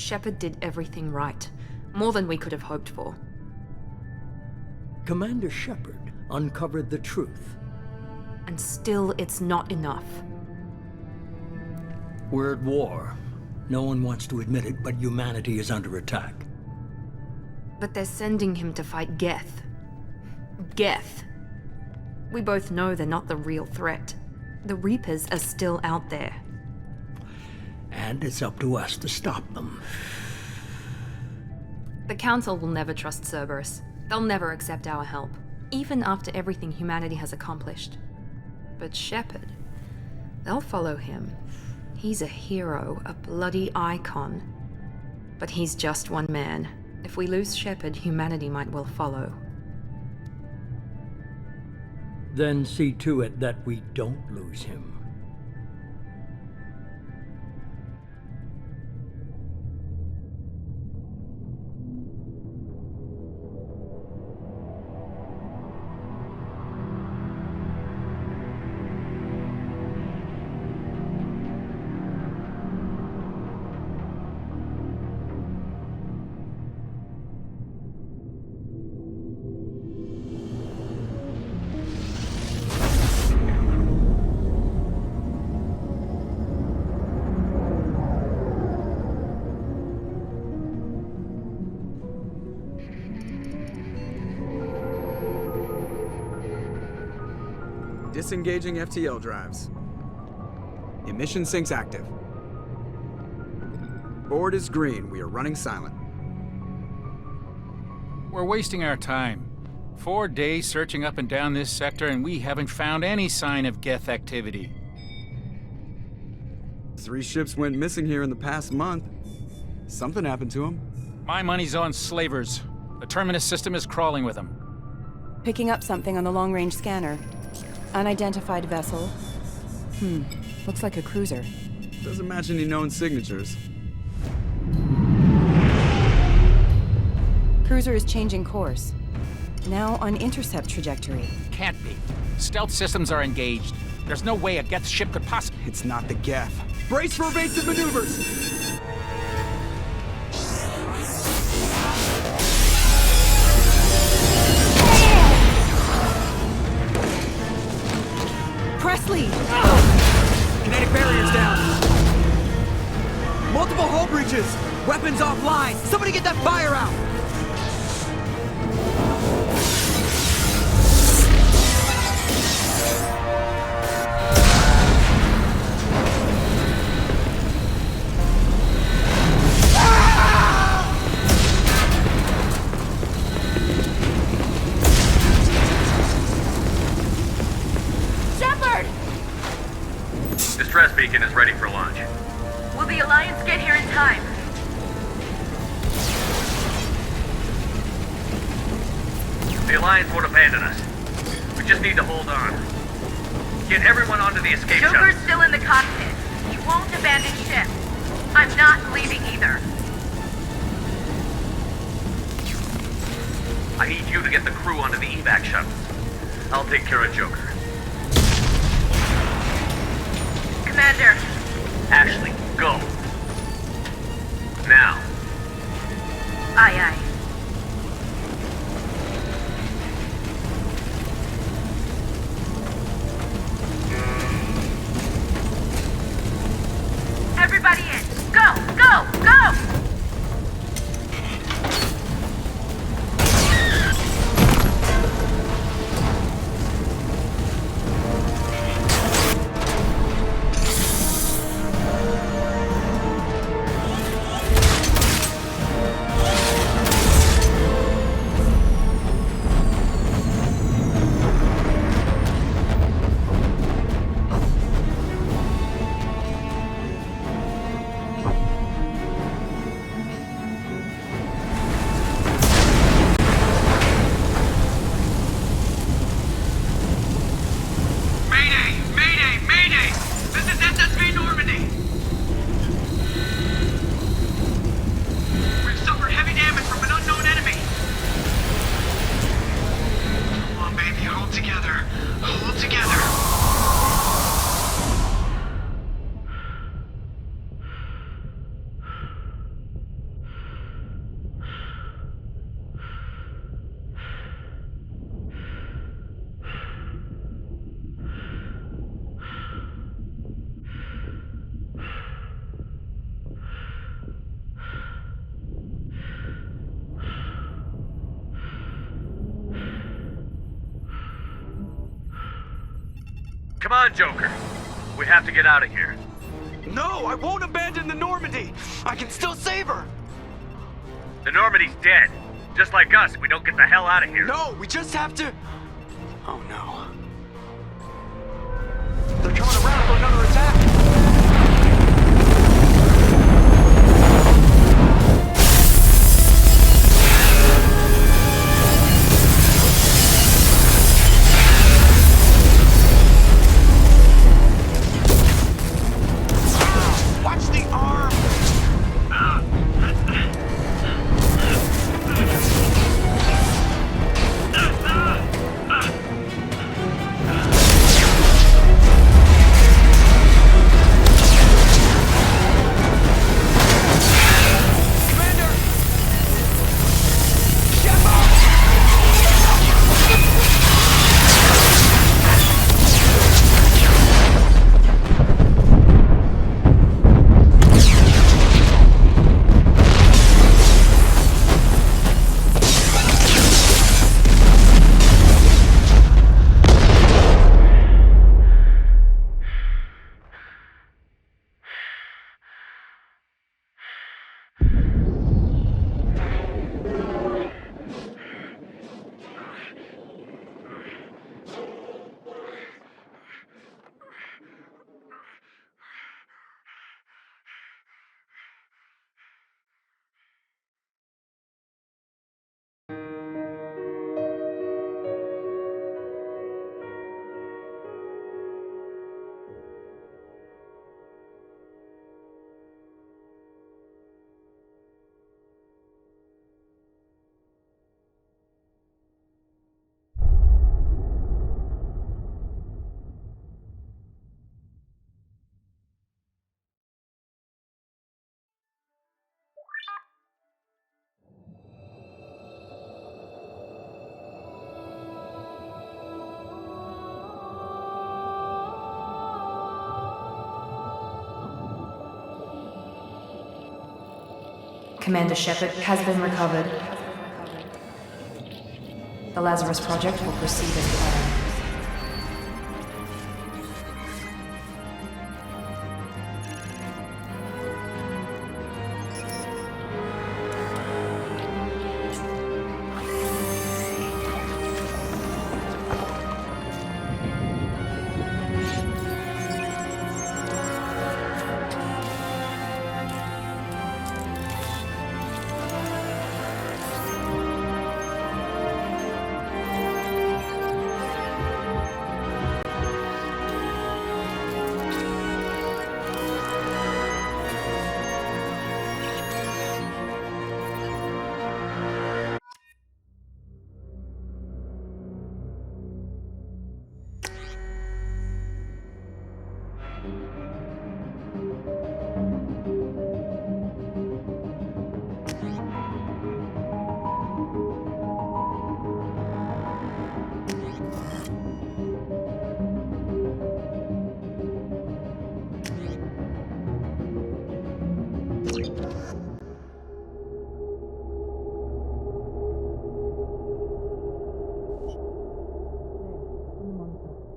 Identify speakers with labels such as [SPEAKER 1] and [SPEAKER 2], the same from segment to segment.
[SPEAKER 1] Shepard did everything right. More than we could have hoped for.
[SPEAKER 2] Commander Shepard uncovered the truth.
[SPEAKER 1] And still, it's not enough.
[SPEAKER 2] We're at war. No one wants to admit it, but humanity is under attack.
[SPEAKER 1] But they're sending him to fight Geth. Geth. We both know they're not the real threat. The Reapers are still out there.
[SPEAKER 2] And it's up to us to stop them.
[SPEAKER 1] The Council will never trust Cerberus. They'll never accept our help, even after everything humanity has accomplished. But Shepard, they'll follow him. He's a hero, a bloody icon. But he's just one man. If we lose Shepard, humanity might well follow.
[SPEAKER 2] Then see to it that we don't lose him.
[SPEAKER 3] Disengaging FTL drives. Emission sinks active. Board is green. We are running silent.
[SPEAKER 4] We're wasting our time. 4 days searching up and down this sector, and we haven't found any sign of Geth activity.
[SPEAKER 3] 3 ships went missing here in the past month. Something happened to them.
[SPEAKER 4] My money's on slavers. The Terminus system is crawling with them.
[SPEAKER 5] Picking up something on the long-range scanner. Unidentified vessel. Looks like a cruiser.
[SPEAKER 3] Doesn't match any known signatures.
[SPEAKER 5] Cruiser is changing course. Now on intercept trajectory.
[SPEAKER 4] Can't be. Stealth systems are engaged. There's no way a Geth ship could possibly...
[SPEAKER 3] It's not the Geth. Brace for evasive maneuvers!
[SPEAKER 5] Presley!
[SPEAKER 3] Kinetic barriers down. Multiple hull breaches. Weapons offline. Somebody get that fire out.
[SPEAKER 6] Distress beacon is ready for launch.
[SPEAKER 7] Will the Alliance get here in time?
[SPEAKER 6] The Alliance won't abandon us. We just need to hold on. Get everyone onto the escape
[SPEAKER 7] Joker's
[SPEAKER 6] shuttle.
[SPEAKER 7] still in the cockpit. He won't abandon ship. I'm not leaving either.
[SPEAKER 6] I need you to get the crew onto the evac shuttle. I'll take care of Joker.
[SPEAKER 7] Commander.
[SPEAKER 6] Ashley, go. Now.
[SPEAKER 7] Aye, aye. Everybody in. Go, go, go!
[SPEAKER 6] Come on, Joker. We have to get out of here.
[SPEAKER 3] No, I won't abandon the Normandy. I can still save her.
[SPEAKER 6] The Normandy's dead. Just like us, we don't get the hell out of here.
[SPEAKER 3] No, we just have to... Oh no. They're coming around for another attack. Watch the arm!
[SPEAKER 1] Commander Shepard has been recovered. The Lazarus project will proceed as planned.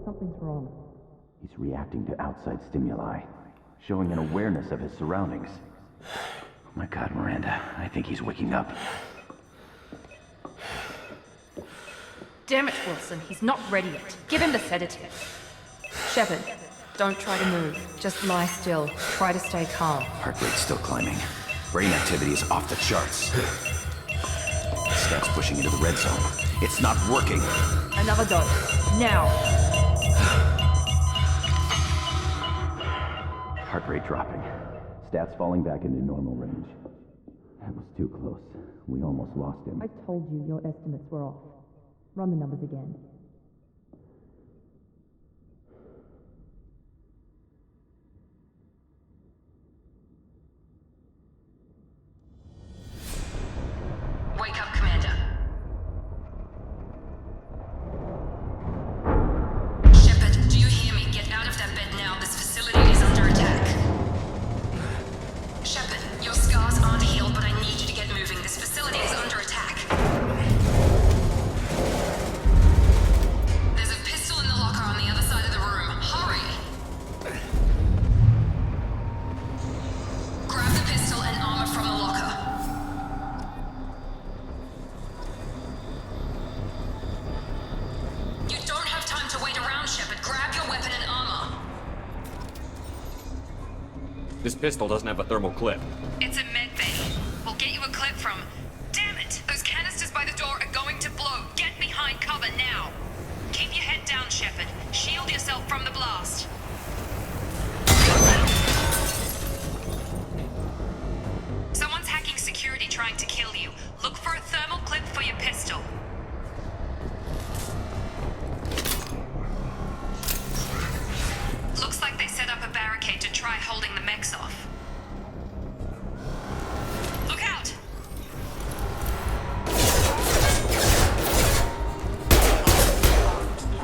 [SPEAKER 8] Something's wrong. He's reacting to outside stimuli, showing an awareness of his surroundings. Oh my God, Miranda, I think he's waking up.
[SPEAKER 1] Damn it, Wilson, he's not ready yet. Give him the sedative. Shepard, don't try to move. Just lie still. Try to stay calm.
[SPEAKER 8] Heart rate's still climbing. Brain activity is off the charts. Scout's pushing into the red zone. It's not working.
[SPEAKER 1] Another dose. Now.
[SPEAKER 8] Heart rate dropping. Stats falling back into normal range. That was too close. We almost lost him.
[SPEAKER 1] I told you your estimates were off. Run the numbers again.
[SPEAKER 9] Wake up, Commander. Shepard, do you hear me? Get out of that bed now. This facility is under attack. Shepard, your scars aren't healed, but I need you to get moving. This facility is under attack.
[SPEAKER 10] This pistol doesn't have a thermal clip.
[SPEAKER 9] It's a med bay. We'll get you a clip from... Damn it! Those canisters by the door are going to blow. Get behind cover now. Keep your head down, Shepard. Shield yourself from the blast. Someone's hacking security trying to kill you. Look for a thermal clip for your pistol. Looks like they set up a barricade to try holding the mechs off. Look out!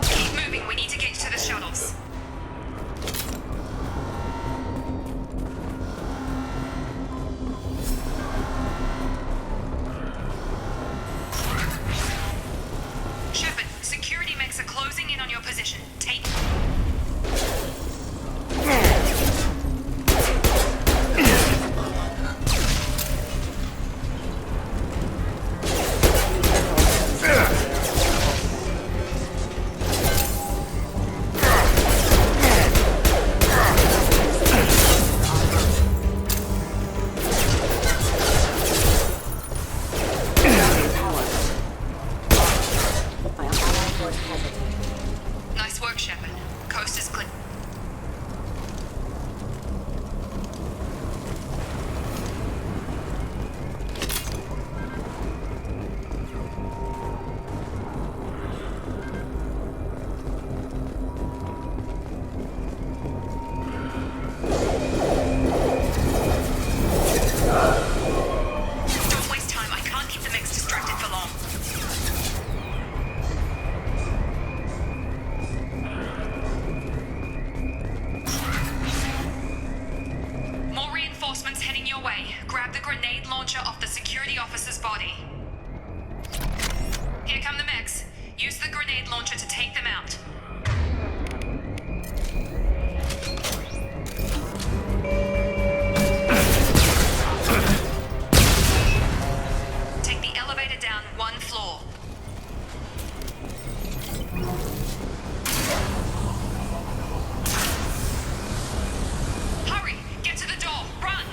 [SPEAKER 9] Keep moving, we need to get to the shuttles. Shepard, security mechs are closing in on your position. Take... Nice work, Shepard. Coast is clear. Don't waste time. I can't keep the mix distracted for long. More reinforcements heading your way. Grab the grenade launcher off the security officer's body. Here come the mechs. Use the grenade launcher to take them out. Take the elevator down one floor. Hurry! Get to the door! Run!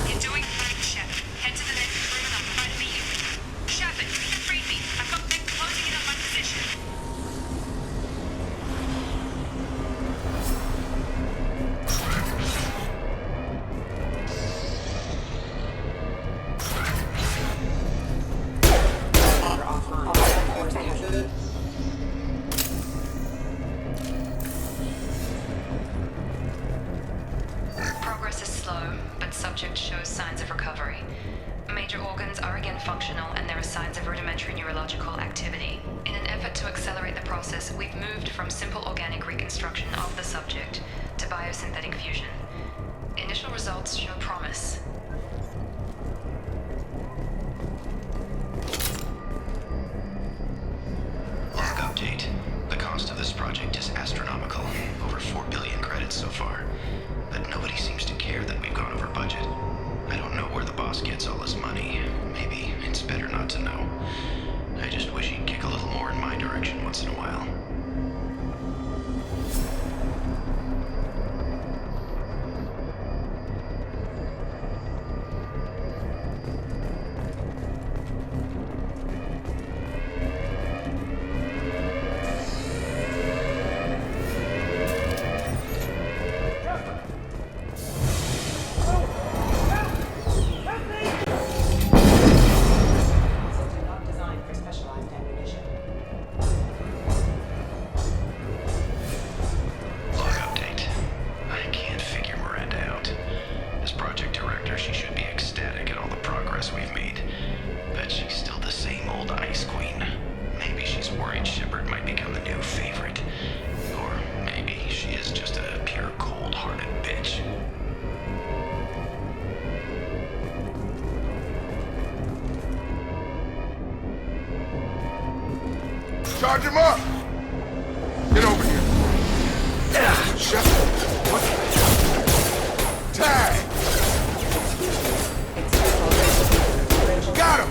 [SPEAKER 9] You're doing great, Shepard. Head to the next room and I'll try to meet you. Shepard, read me. I've got men closing in on my position. Progress is slow, but subject shows signs of recovery. Major organs are again functional, and there are signs of rudimentary neurological activity. In an effort to accelerate the process, we've moved from simple organic reconstruction of the subject to biosynthetic fusion. Initial results show promise.
[SPEAKER 11] Log update. The cost of this project is astronomical. Over 4 billion credits so far. But nobody seems to care that we've gone over budget. I don't know where the boss gets all his money. Maybe it's better not to know. I just wish he'd kick a little more in my direction once in a while.
[SPEAKER 12] Charge him up! Get over here. Shut up. What? Tag! Got him!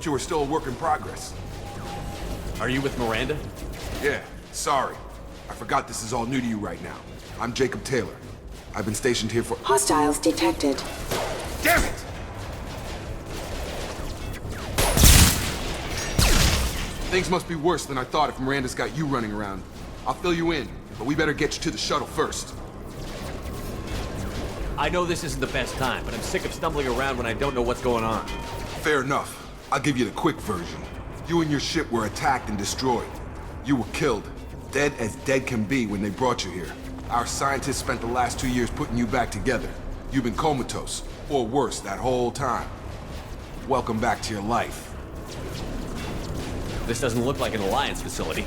[SPEAKER 12] Thought you were still a work in progress.
[SPEAKER 10] Are you with Miranda?
[SPEAKER 12] Yeah, sorry. I forgot this is all new to you right now. I'm Jacob Taylor. I've been stationed here for—
[SPEAKER 13] Hostiles detected.
[SPEAKER 12] Damn it! Things must be worse than I thought if Miranda's got you running around. I'll fill you in, but we better get you to the shuttle first.
[SPEAKER 10] I know this isn't the best time, but I'm sick of stumbling around when I don't know what's going on.
[SPEAKER 12] Fair enough. I'll give you the quick version. You and your ship were attacked and destroyed. You were killed. Dead as dead can be when they brought you here. Our scientists spent the last 2 years putting you back together. You've been comatose, or worse, that whole time. Welcome back to your life.
[SPEAKER 10] This doesn't look like an Alliance facility.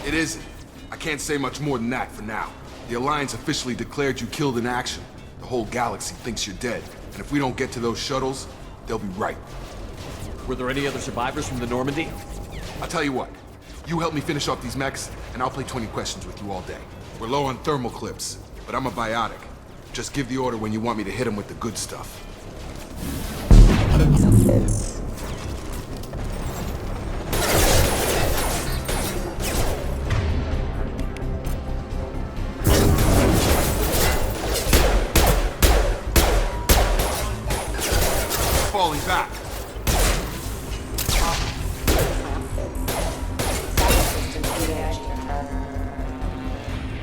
[SPEAKER 12] It isn't. I can't say much more than that for now. The Alliance officially declared you killed in action. The whole galaxy thinks you're dead. And if we don't get to those shuttles, they'll be right.
[SPEAKER 10] Were there any other survivors from the Normandy?
[SPEAKER 12] I'll tell you what. You help me finish off these mechs, and I'll play 20 questions with you all day. We're low on thermal clips, but I'm a biotic. Just give the order when you want me to hit them with the good stuff. Falling back.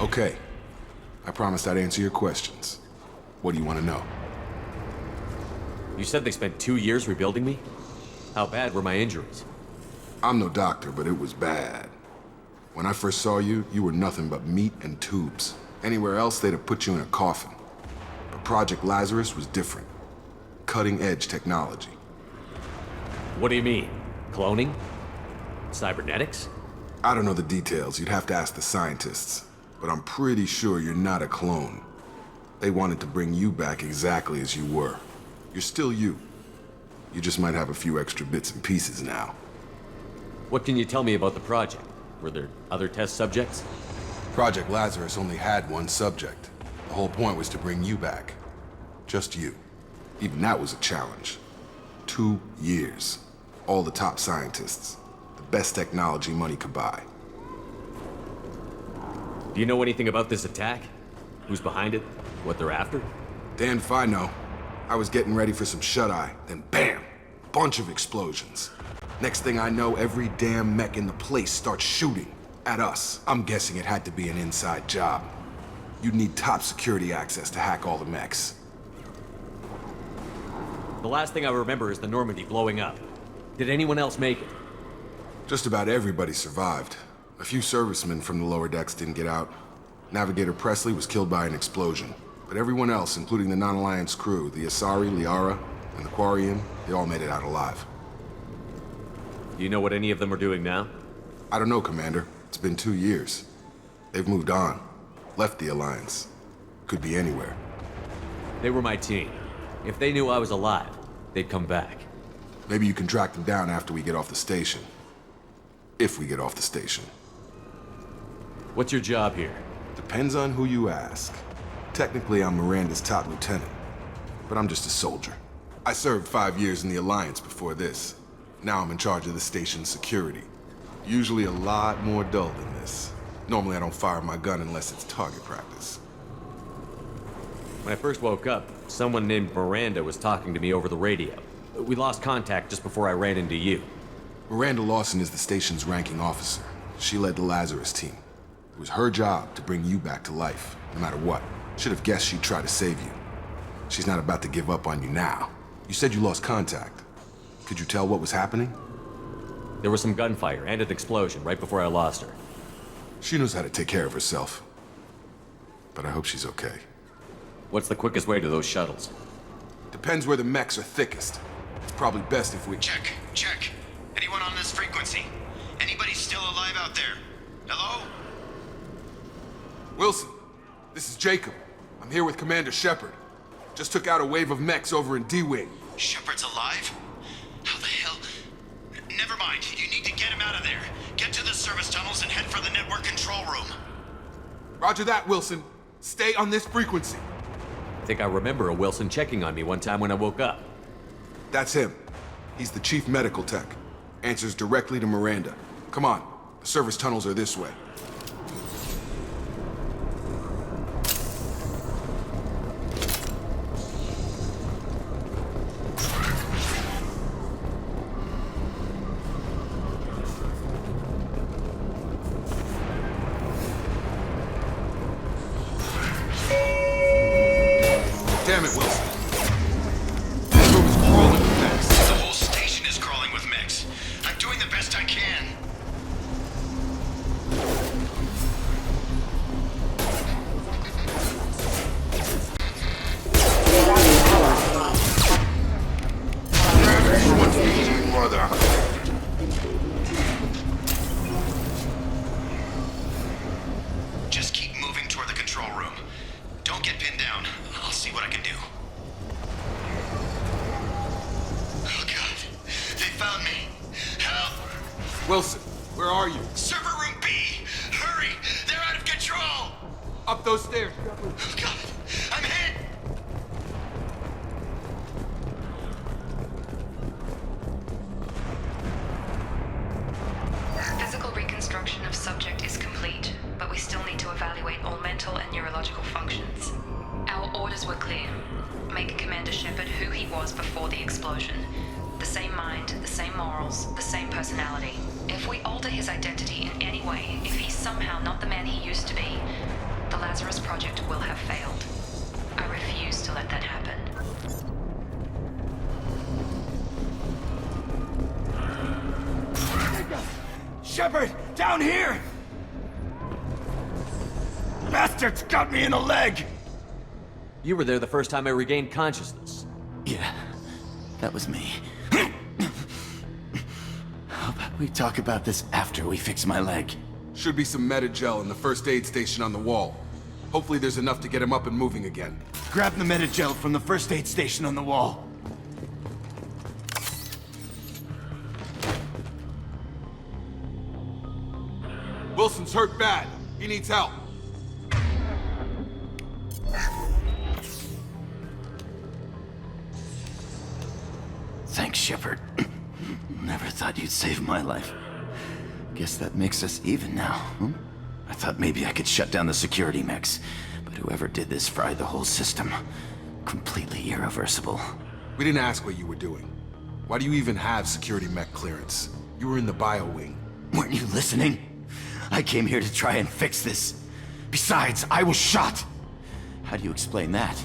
[SPEAKER 12] Okay. I promised I'd answer your questions. What do you want to know?
[SPEAKER 10] You said they spent 2 years rebuilding me? How bad were my injuries?
[SPEAKER 12] I'm no doctor, but it was bad. When I first saw you, you were nothing but meat and tubes. Anywhere else, they'd have put you in a coffin. But Project Lazarus was different. Cutting-edge technology.
[SPEAKER 10] What do you mean? Cloning? Cybernetics?
[SPEAKER 12] I don't know the details. You'd have to ask the scientists. But I'm pretty sure you're not a clone. They wanted to bring you back exactly as you were. You're still you. You just might have a few extra bits and pieces now.
[SPEAKER 10] What can you tell me about the project? Were there other test subjects?
[SPEAKER 12] Project Lazarus only had one subject. The whole point was to bring you back. Just you. Even that was a challenge. 2 years. All the top scientists. The best technology money could buy.
[SPEAKER 10] Do you know anything about this attack? Who's behind it? What they're after?
[SPEAKER 12] Damned if I know. I was getting ready for some shut-eye, then bam! Bunch of explosions. Next thing I know, every damn mech in the place starts shooting. At us. I'm guessing it had to be an inside job. You'd need top security access to hack all the mechs.
[SPEAKER 10] The last thing I remember is the Normandy blowing up. Did anyone else make it?
[SPEAKER 12] Just about everybody survived. A few servicemen from the lower decks didn't get out. Navigator Presley was killed by an explosion. But everyone else, including the non-Alliance crew, the Asari, Liara, and the Quarian, they all made it out alive.
[SPEAKER 10] Do you know what any of them are doing now?
[SPEAKER 12] I don't know, Commander. It's been 2 years. They've moved on. Left the Alliance. Could be anywhere.
[SPEAKER 10] They were my team. If they knew I was alive, they'd come back.
[SPEAKER 12] Maybe you can track them down after we get off the station. If we get off the station.
[SPEAKER 10] What's your job here?
[SPEAKER 12] Depends on who you ask. Technically, I'm Miranda's top lieutenant. But I'm just a soldier. I served 5 years in the Alliance before this. Now I'm in charge of the station's security. Usually a lot more dull than this. Normally I don't fire my gun unless it's target practice.
[SPEAKER 10] When I first woke up, someone named Miranda was talking to me over the radio. We lost contact just before I ran into you.
[SPEAKER 12] Miranda Lawson is the station's ranking officer. She led the Lazarus team. It was her job to bring you back to life, no matter what. Should have guessed she'd try to save you. She's not about to give up on you now. You said you lost contact. Could you tell what was happening?
[SPEAKER 10] There was some gunfire and an explosion right before I lost her.
[SPEAKER 12] She knows how to take care of herself. But I hope she's okay.
[SPEAKER 10] What's the quickest way to those shuttles?
[SPEAKER 12] Depends where the mechs are thickest. It's probably best if we—
[SPEAKER 11] Check. Anyone on this frequency? Anybody still alive out there? Hello?
[SPEAKER 12] Wilson, this is Jacob. I'm here with Commander Shepard. Just took out a wave of mechs over in D-Wing.
[SPEAKER 11] Shepard's alive? How the hell? Never mind. You need to get him out of there. Get to the service tunnels and head for the network control room.
[SPEAKER 12] Roger that, Wilson. Stay on this frequency.
[SPEAKER 10] I think I remember a Wilson checking on me one time when I woke up.
[SPEAKER 12] That's him. He's the chief medical tech. Answers directly to Miranda. Come on, the service tunnels are this way. Damn it, Wilson. This room is crawling with mechs.
[SPEAKER 11] The whole station is crawling with mechs. I'm doing the best I can.
[SPEAKER 12] Everyone's eating, mother.
[SPEAKER 11] Just keep moving toward the control room. Don't get pinned down. I'll see what I can do. Oh god. They found me. Help!
[SPEAKER 12] Wilson, where are you?
[SPEAKER 11] Server room B! Hurry! They're out of control!
[SPEAKER 12] Up those stairs.
[SPEAKER 11] Oh god! I'm hit!
[SPEAKER 9] Physical reconstruction of subject is complete, but we still need to evaluate all mental and neurological functions. Our orders were clear. Make Commander Shepard who he was before the explosion. The same mind, the same morals, the same personality. If we alter his identity in any way, if he's somehow not the man he used to be, the Lazarus Project will have failed. I refuse to let that happen.
[SPEAKER 13] Shepard, down here! Bastards got me in the leg!
[SPEAKER 10] You were there the first time I regained consciousness.
[SPEAKER 13] Yeah, that was me. How about we talk about this after we fix my leg?
[SPEAKER 12] Should be some Metagel in the first aid station on the wall. Hopefully there's enough to get him up and moving again.
[SPEAKER 13] Grab the Metagel from the first aid station on the wall.
[SPEAKER 12] Wilson's hurt bad. He needs help.
[SPEAKER 13] Thanks, Shepard. Never thought you'd save my life. Guess that makes us even now, hmm? I thought maybe I could shut down the security mechs, but whoever did this fried the whole system. Completely irreversible.
[SPEAKER 12] We didn't ask what you were doing. Why do you even have security mech clearance? You were in the bio wing.
[SPEAKER 13] Weren't you listening? I came here to try and fix this. Besides, I was shot. How do you explain that?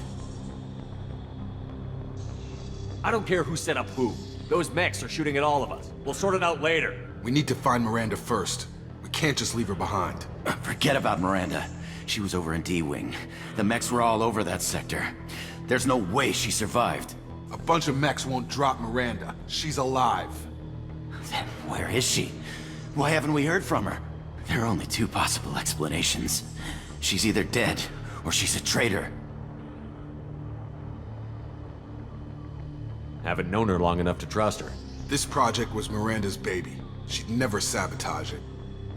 [SPEAKER 10] I don't care who set up who. Those mechs are shooting at all of us. We'll sort it out later.
[SPEAKER 12] We need to find Miranda first. We can't just leave her behind.
[SPEAKER 13] Forget about Miranda. She was over in D-Wing. The mechs were all over that sector. There's no way she survived.
[SPEAKER 12] A bunch of mechs won't drop Miranda. She's alive.
[SPEAKER 13] Then where is she? Why haven't we heard from her? There are only two possible explanations. She's either dead, or she's a traitor.
[SPEAKER 10] Haven't known her long enough to trust her.
[SPEAKER 12] This project was Miranda's baby. She'd never sabotage it.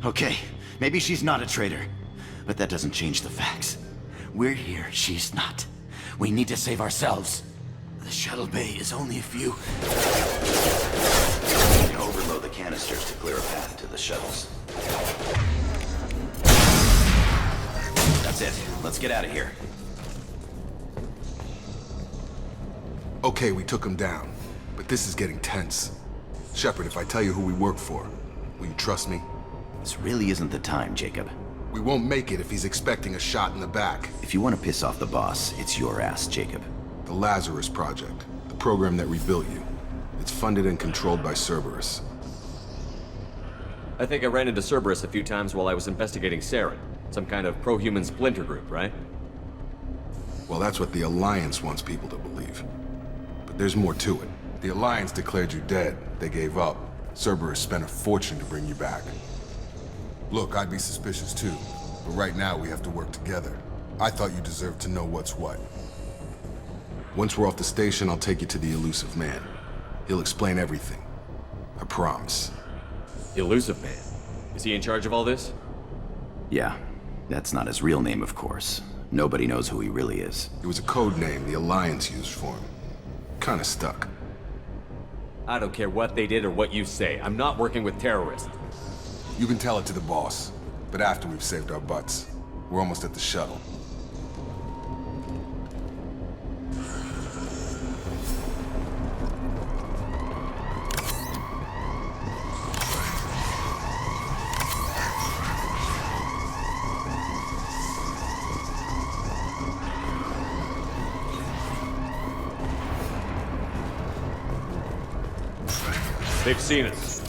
[SPEAKER 13] Okay, maybe she's not a traitor. But that doesn't change the facts. We're here, she's not. We need to save ourselves. The shuttle bay is only a few...
[SPEAKER 11] We can overload the canisters to clear a path to the shuttles. That's it. Let's get out of here.
[SPEAKER 12] Okay, we took him down. But this is getting tense. Shepard, if I tell you who we work for, will you trust me?
[SPEAKER 13] This really isn't the time, Jacob.
[SPEAKER 12] We won't make it if he's expecting a shot in the back.
[SPEAKER 13] If you want to piss off the boss, it's your ass, Jacob.
[SPEAKER 12] The Lazarus Project, the program that rebuilt you. It's funded and controlled by Cerberus.
[SPEAKER 10] I think I ran into Cerberus a few times while I was investigating Saren. Some kind of pro-human splinter group, right?
[SPEAKER 12] Well, that's what the Alliance wants people to believe. But there's more to it. The Alliance declared you dead. They gave up. Cerberus spent a fortune to bring you back. Look, I'd be suspicious too. But right now, we have to work together. I thought you deserved to know what's what. Once we're off the station, I'll take you to the Elusive Man. He'll explain everything. I promise.
[SPEAKER 10] Elusive Man? Is he in charge of all this?
[SPEAKER 13] Yeah. That's not his real name, of course. Nobody knows who he really is.
[SPEAKER 12] It was a code name the Alliance used for him. Kinda stuck.
[SPEAKER 10] I don't care what they did or what you say. I'm not working with terrorists.
[SPEAKER 12] You can tell it to the boss, but after we've saved our butts. We're almost at the shuttle.
[SPEAKER 10] They've seen us.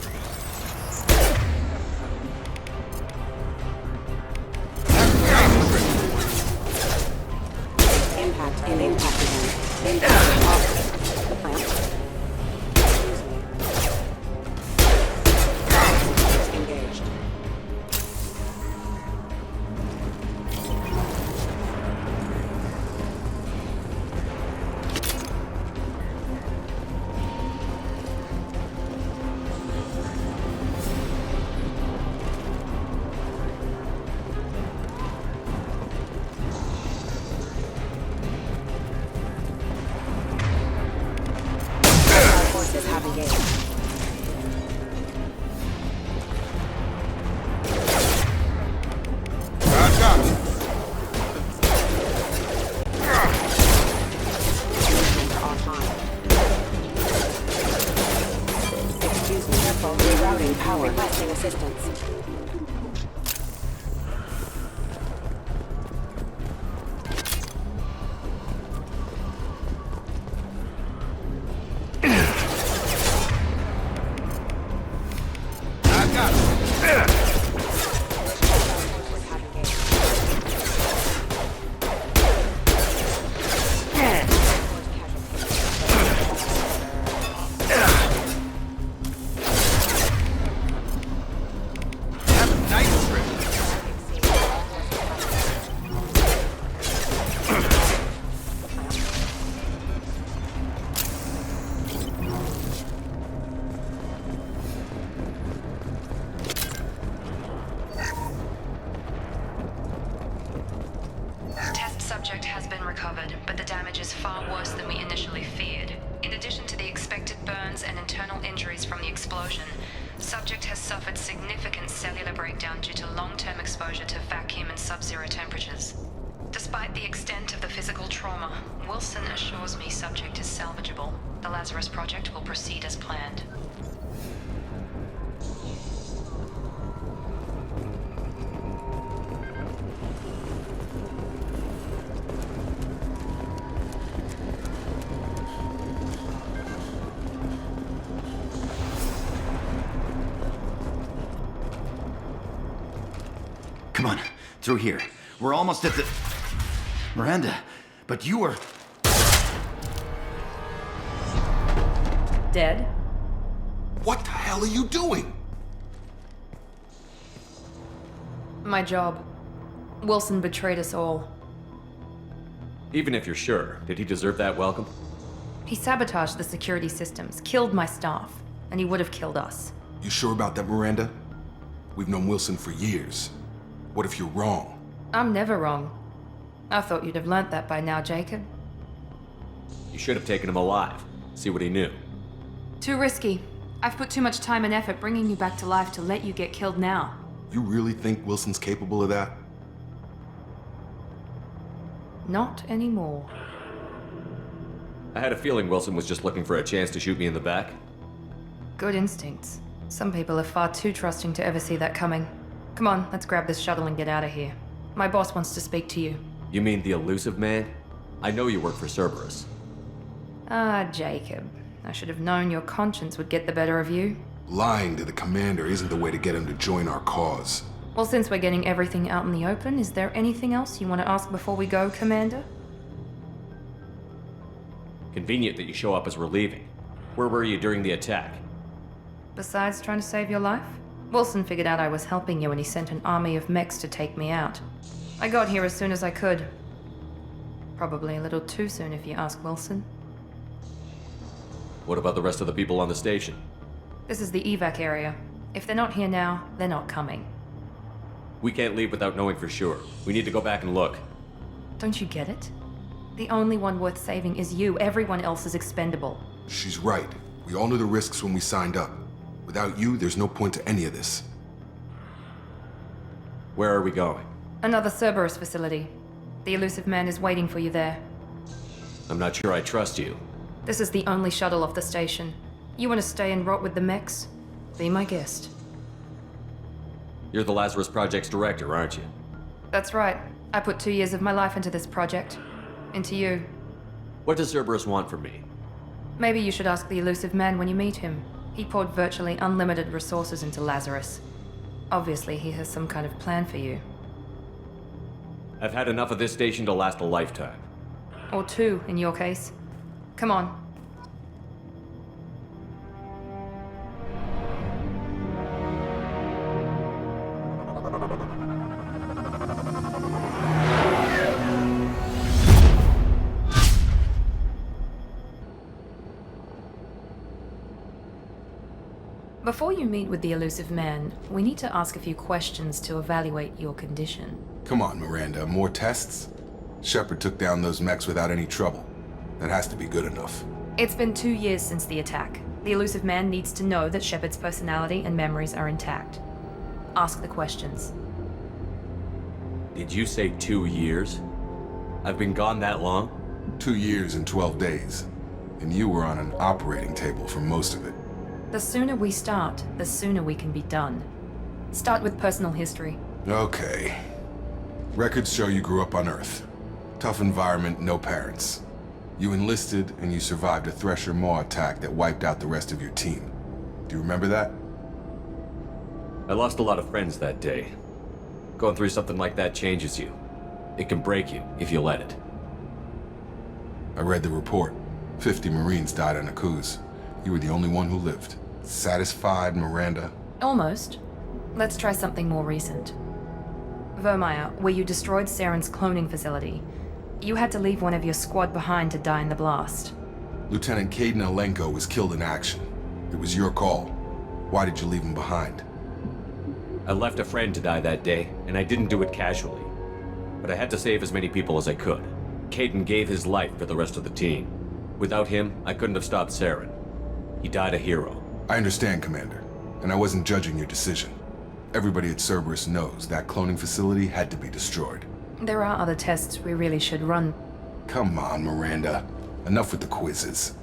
[SPEAKER 9] Subject has been recovered, but the damage is far worse than we initially feared. In addition to the expected burns and internal injuries from the explosion, subject has suffered significant cellular breakdown due to long-term exposure to vacuum and sub-zero temperatures. Despite the extent of the physical trauma, Wilson assures me subject is salvageable. The Lazarus project will proceed as planned.
[SPEAKER 13] Come on, through here. We're almost at the... Miranda, but you were...
[SPEAKER 1] Dead?
[SPEAKER 12] What the hell are you doing?
[SPEAKER 1] My job. Wilson betrayed us all.
[SPEAKER 10] Even if you're sure, did he deserve that welcome?
[SPEAKER 1] He sabotaged the security systems, killed my staff, and he would have killed us.
[SPEAKER 12] You sure about that, Miranda? We've known Wilson for years. What if you're wrong?
[SPEAKER 1] I'm never wrong. I thought you'd have learnt that by now, Jacob.
[SPEAKER 10] You should have taken him alive. See what he knew.
[SPEAKER 1] Too risky. I've put too much time and effort bringing you back to life to let you get killed now.
[SPEAKER 12] You really think Wilson's capable of that?
[SPEAKER 1] Not anymore.
[SPEAKER 10] I had a feeling Wilson was just looking for a chance to shoot me in the back.
[SPEAKER 1] Good instincts. Some people are far too trusting to ever see that coming. Come on, let's grab this shuttle and get out of here. My boss wants to speak to you.
[SPEAKER 10] You mean the elusive man? I know you work for Cerberus.
[SPEAKER 1] Ah, Jacob. I should have known your conscience would get the better of you.
[SPEAKER 12] Lying to the commander isn't the way to get him to join our cause.
[SPEAKER 1] Well, since we're getting everything out in the open, is there anything else you want to ask before we go, Commander?
[SPEAKER 10] Convenient that you show up as we're leaving. Where were you during the attack?
[SPEAKER 1] Besides trying to save your life? Wilson figured out I was helping you and he sent an army of mechs to take me out. I got here as soon as I could. Probably a little too soon if you ask Wilson.
[SPEAKER 10] What about the rest of the people on the station?
[SPEAKER 1] This is the evac area. If they're not here now, they're not coming.
[SPEAKER 10] We can't leave without knowing for sure. We need to go back and look.
[SPEAKER 1] Don't you get it? The only one worth saving is you. Everyone else is expendable.
[SPEAKER 12] She's right. We all knew the risks when we signed up. Without you, there's no point to any of this.
[SPEAKER 10] Where are we going?
[SPEAKER 1] Another Cerberus facility. The elusive man is waiting for you there.
[SPEAKER 10] I'm not sure I trust you.
[SPEAKER 1] This is the only shuttle off the station. You want to stay and rot with the mechs? Be my guest.
[SPEAKER 10] You're the Lazarus Project's director, aren't you?
[SPEAKER 1] That's right. I put 2 years of my life into this project. Into you.
[SPEAKER 10] What does Cerberus want from me?
[SPEAKER 1] Maybe you should ask the elusive man when you meet him. He poured virtually unlimited resources into Lazarus. Obviously, he has some kind of plan for you.
[SPEAKER 10] I've had enough of this station to last a lifetime.
[SPEAKER 1] Or 2, in your case. Come on. Before you meet with the elusive man, we need to ask a few questions to evaluate your condition.
[SPEAKER 12] Come on, Miranda, more tests? Shepard took down those mechs without any trouble. That has to be good enough.
[SPEAKER 1] It's been 2 years since the attack. The elusive man needs to know that Shepard's personality and memories are intact. Ask the questions.
[SPEAKER 10] Did you say 2 years? I've been gone that long?
[SPEAKER 12] 2 years and 12 days. And you were on an operating table for most of it.
[SPEAKER 1] The sooner we start, the sooner we can be done. Start with personal history.
[SPEAKER 12] Okay. Records show you grew up on Earth. Tough environment, no parents. You enlisted and you survived a Thresher Maw attack that wiped out the rest of your team. Do you remember that?
[SPEAKER 10] I lost a lot of friends that day. Going through something like that changes you. It can break you if you let it.
[SPEAKER 12] I read the report. 50 Marines died on a cruise. You were the only one who lived. Satisfied, Miranda?
[SPEAKER 1] Almost. Let's try something more recent. Vermeer, where you destroyed Saren's cloning facility. You had to leave one of your squad behind to die in the blast.
[SPEAKER 12] Lieutenant Caden Alenko was killed in action. It was your call. Why did you leave him behind?
[SPEAKER 10] I left a friend to die that day, and I didn't do it casually. But I had to save as many people as I could. Caden gave his life for the rest of the team. Without him, I couldn't have stopped Saren. He died a hero.
[SPEAKER 12] I understand, Commander, and I wasn't judging your decision. Everybody at Cerberus knows that cloning facility had to be destroyed.
[SPEAKER 1] There are other tests we really should run.
[SPEAKER 12] Come on, Miranda. Enough with the quizzes.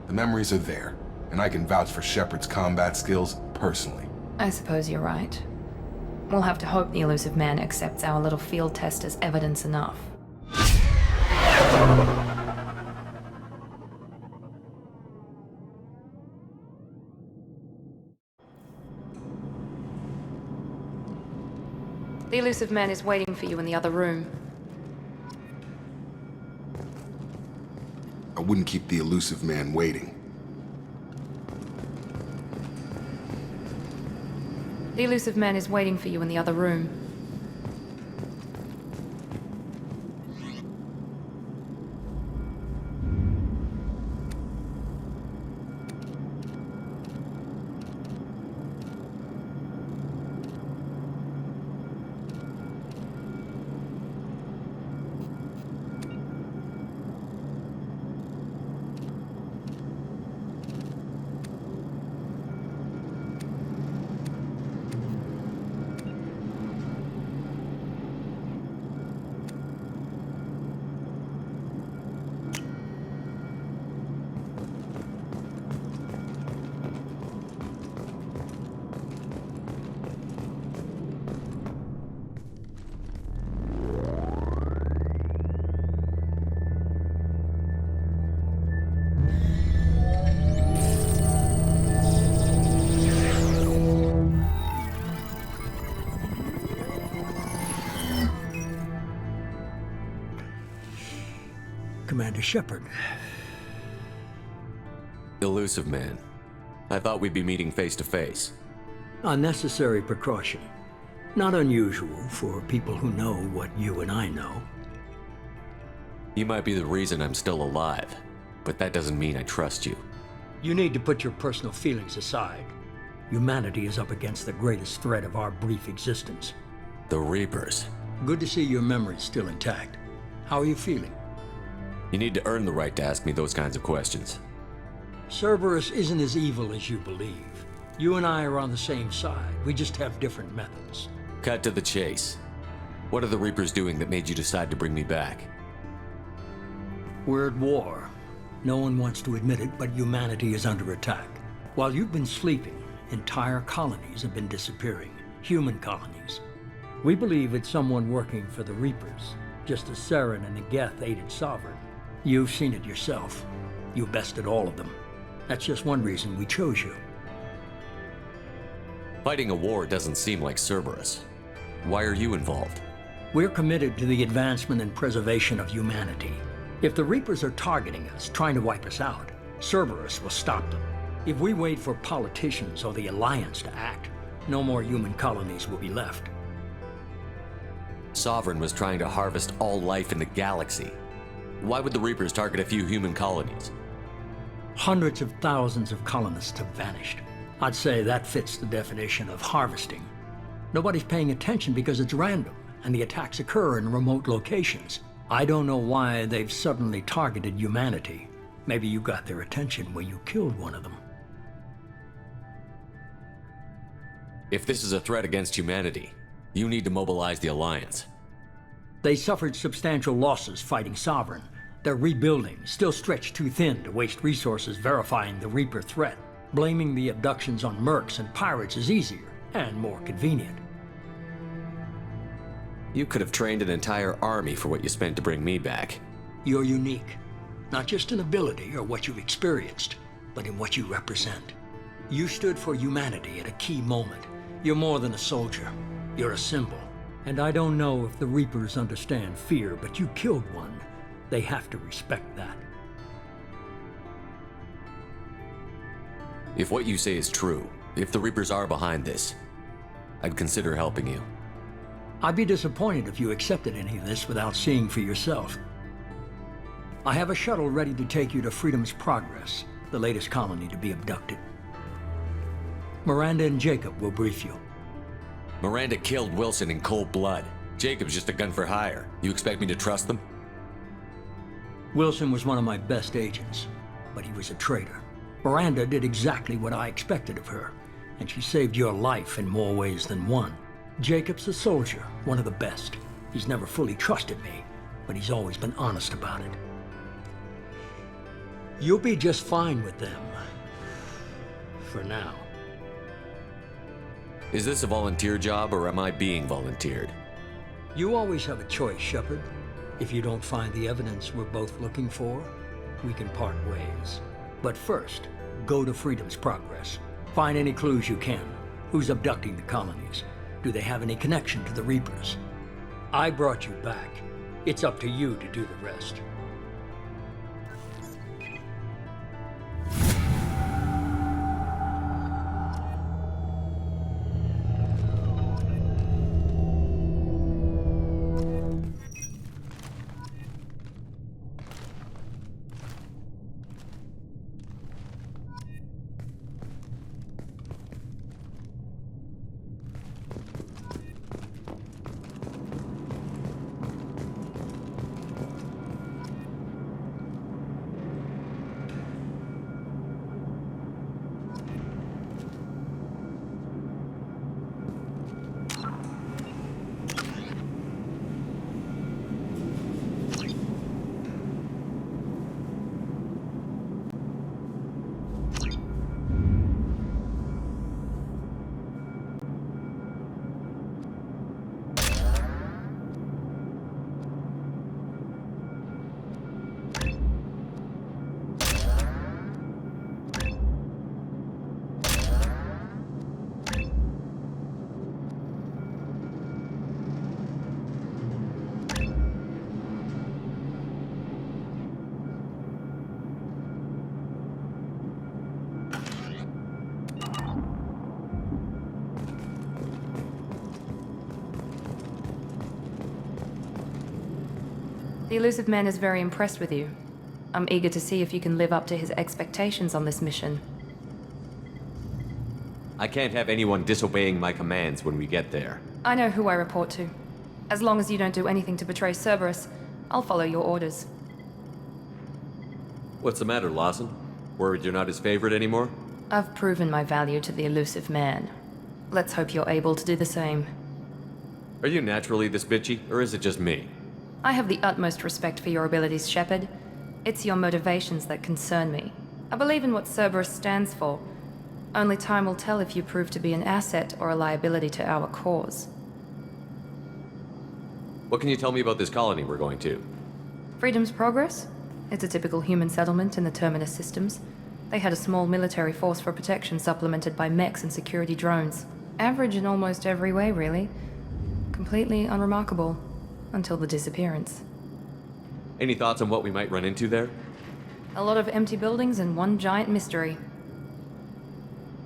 [SPEAKER 12] The memories are there, and I can vouch for Shepard's combat skills personally.
[SPEAKER 1] I suppose you're right. We'll have to hope the elusive man accepts our little field test as evidence enough. The elusive man is waiting for you in the other room.
[SPEAKER 12] I wouldn't keep the elusive man waiting.
[SPEAKER 1] The elusive man is waiting for you in the other room.
[SPEAKER 2] Commander Shepard.
[SPEAKER 10] Elusive man. I thought we'd be meeting face to face.
[SPEAKER 2] A necessary precaution. Not unusual for people who know what you and I know.
[SPEAKER 10] You might be the reason I'm still alive, but that doesn't mean I trust you.
[SPEAKER 2] You need to put your personal feelings aside. Humanity is up against the greatest threat of our brief existence.
[SPEAKER 10] The Reapers.
[SPEAKER 2] Good to see your memory's still intact. How are you feeling?
[SPEAKER 10] You need to earn the right to ask me those kinds of questions.
[SPEAKER 2] Cerberus isn't as evil as you believe. You and I are on the same side. We just have different methods.
[SPEAKER 10] Cut to the chase. What are the Reapers doing that made you decide to bring me back?
[SPEAKER 2] We're at war. No one wants to admit it, but humanity is under attack. While you've been sleeping, entire colonies have been disappearing. Human colonies. We believe it's someone working for the Reapers, just as Saren and Negeth aided Sovereign. You've seen it yourself. You bested all of them. That's just one reason we chose you.
[SPEAKER 10] Fighting a war doesn't seem like Cerberus. Why are you involved?
[SPEAKER 2] We're committed to the advancement and preservation of humanity. If the Reapers are targeting us, trying to wipe us out, Cerberus will stop them. If we wait for politicians or the Alliance to act, no more human colonies will be left.
[SPEAKER 10] Sovereign was trying to harvest all life in the galaxy. Why would the Reapers target a few human colonies?
[SPEAKER 2] Hundreds of thousands of colonists have vanished. I'd say that fits the definition of harvesting. Nobody's paying attention because it's random, and the attacks occur in remote locations. I don't know why they've suddenly targeted humanity. Maybe you got their attention when you killed one of them.
[SPEAKER 10] If this is a threat against humanity, you need to mobilize the Alliance.
[SPEAKER 2] They suffered substantial losses fighting Sovereign. They're rebuilding, still stretched too thin to waste resources verifying the Reaper threat. Blaming the abductions on mercs and pirates is easier and more convenient.
[SPEAKER 10] You could have trained an entire army for what you spent to bring me back.
[SPEAKER 2] You're unique, not just in ability or what you've experienced, but in what you represent. You stood for humanity at a key moment. You're more than a soldier. You're a symbol. And I don't know if the Reapers understand fear, but you killed one. They have to respect that.
[SPEAKER 10] If what you say is true, if the Reapers are behind this, I'd consider helping you.
[SPEAKER 2] I'd be disappointed if you accepted any of this without seeing for yourself. I have a shuttle ready to take you to Freedom's Progress, the latest colony to be abducted. Miranda and Jacob will brief you.
[SPEAKER 10] Miranda killed Wilson in cold blood. Jacob's just a gun for hire. You expect me to trust them?
[SPEAKER 2] Wilson was one of my best agents, but he was a traitor. Miranda did exactly what I expected of her, and she saved your life in more ways than one. Jacob's a soldier, one of the best. He's never fully trusted me, but he's always been honest about it. You'll be just fine with them. For now.
[SPEAKER 10] Is this a volunteer job, or am I being volunteered?
[SPEAKER 2] You always have a choice, Shepard. If you don't find the evidence we're both looking for, we can part ways. But first, go to Freedom's Progress. Find any clues you can. Who's abducting the colonies? Do they have any connection to the Reapers? I brought you back. It's up to you to do the rest.
[SPEAKER 1] The Elusive Man is very impressed with you. I'm eager to see if you can live up to his expectations on this mission.
[SPEAKER 10] I can't have anyone disobeying my commands when we get there.
[SPEAKER 1] I know who I report to. As long as you don't do anything to betray Cerberus, I'll follow your orders.
[SPEAKER 10] What's the matter, Lawson? Worried you're not his favorite anymore?
[SPEAKER 1] I've proven my value to the elusive man. Let's hope you're able to do the same.
[SPEAKER 10] Are you naturally this bitchy, or is it just me?
[SPEAKER 1] I have the utmost respect for your abilities, Shepard. It's your motivations that concern me. I believe in what Cerberus stands for. Only time will tell if you prove to be an asset or a liability to our cause.
[SPEAKER 10] What can you tell me about this colony we're going to?
[SPEAKER 1] Freedom's Progress? It's a typical human settlement in the Terminus systems. They had a small military force for protection supplemented by mechs and security drones. Average in almost every way, really. Completely unremarkable. Until the disappearance.
[SPEAKER 10] Any thoughts on what we might run into there?
[SPEAKER 1] A lot of empty buildings and one giant mystery.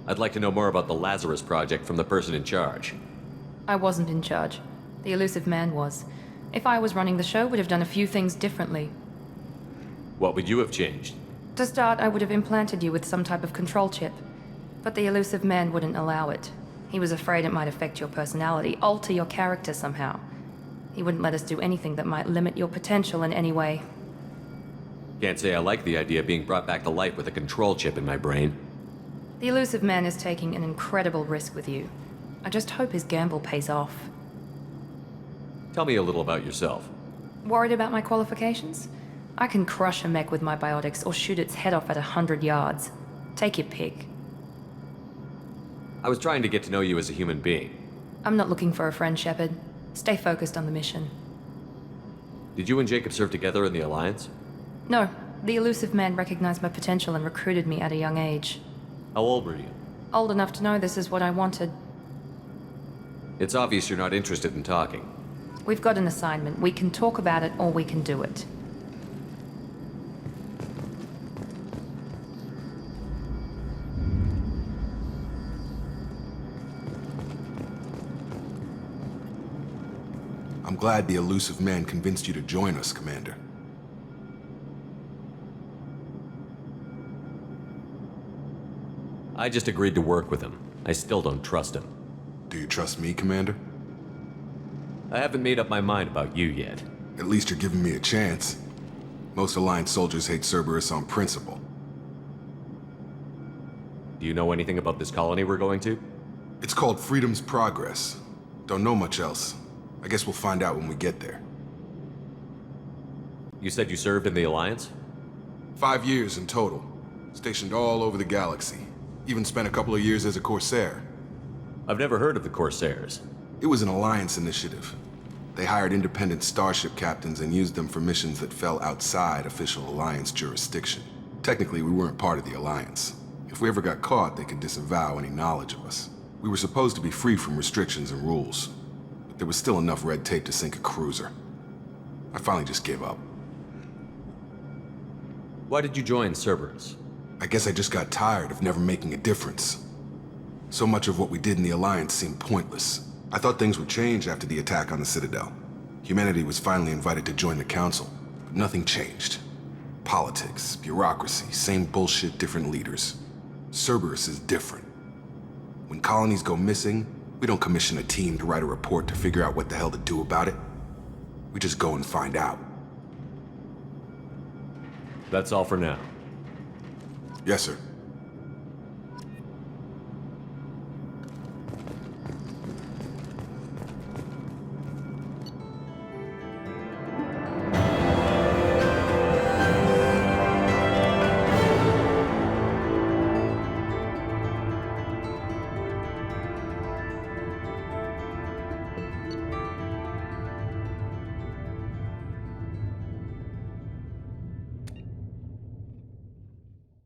[SPEAKER 10] I'd like to know more about the Lazarus project from the person in charge.
[SPEAKER 1] I wasn't in charge. The elusive man was. If I was running the show, would have done a few things differently.
[SPEAKER 10] What would you have changed?
[SPEAKER 1] To start, I would have implanted you with some type of control chip. But the elusive man wouldn't allow it. He was afraid it might affect your personality, alter your character somehow. He wouldn't let us do anything that might limit your potential in any way.
[SPEAKER 10] Can't say I like the idea of being brought back to life with a control chip in my brain.
[SPEAKER 1] The elusive man is taking an incredible risk with you. I just hope his gamble pays off.
[SPEAKER 10] Tell me a little about yourself.
[SPEAKER 1] Worried about my qualifications? I can crush a mech with my biotics or shoot its head off at 100 yards. Take your pick.
[SPEAKER 10] I was trying to get to know you as a human being.
[SPEAKER 1] I'm not looking for a friend, Shepard. Stay focused on the mission.
[SPEAKER 10] Did you and Jacob serve together in the Alliance?
[SPEAKER 1] No, the elusive man recognized my potential and recruited me at a young age.
[SPEAKER 10] How old were you?
[SPEAKER 1] Old enough to know this is what I wanted.
[SPEAKER 10] It's obvious you're not interested in talking.
[SPEAKER 1] We've got an assignment. We can talk about it or we can do it.
[SPEAKER 12] I'm glad the elusive man convinced you to join us, Commander.
[SPEAKER 10] I just agreed to work with him. I still don't trust him.
[SPEAKER 12] Do you trust me, Commander?
[SPEAKER 10] I haven't made up my mind about you yet.
[SPEAKER 12] At least you're giving me a chance. Most Alliance soldiers hate Cerberus on principle.
[SPEAKER 10] Do you know anything about this colony we're going to?
[SPEAKER 12] It's called Freedom's Progress. Don't know much else. I guess we'll find out when we get there.
[SPEAKER 10] You said you served in the Alliance?
[SPEAKER 12] 5 years in total. Stationed all over the galaxy. Even spent a couple of years as a Corsair.
[SPEAKER 10] I've never heard of the Corsairs.
[SPEAKER 12] It was an Alliance initiative. They hired independent starship captains and used them for missions that fell outside official Alliance jurisdiction. Technically, we weren't part of the Alliance. If we ever got caught, they could disavow any knowledge of us. We were supposed to be free from restrictions and rules. There was still enough red tape to sink a cruiser. I finally just gave up.
[SPEAKER 10] Why did you join Cerberus?
[SPEAKER 12] I guess I just got tired of never making a difference. So much of what we did in the Alliance seemed pointless. I thought things would change after the attack on the Citadel. Humanity was finally invited to join the Council, but nothing changed. Politics, bureaucracy, same bullshit, different leaders. Cerberus is different. When colonies go missing, we don't commission a team to write a report to figure out what the hell to do about it. We just go and find out.
[SPEAKER 10] That's all for now.
[SPEAKER 12] Yes, sir.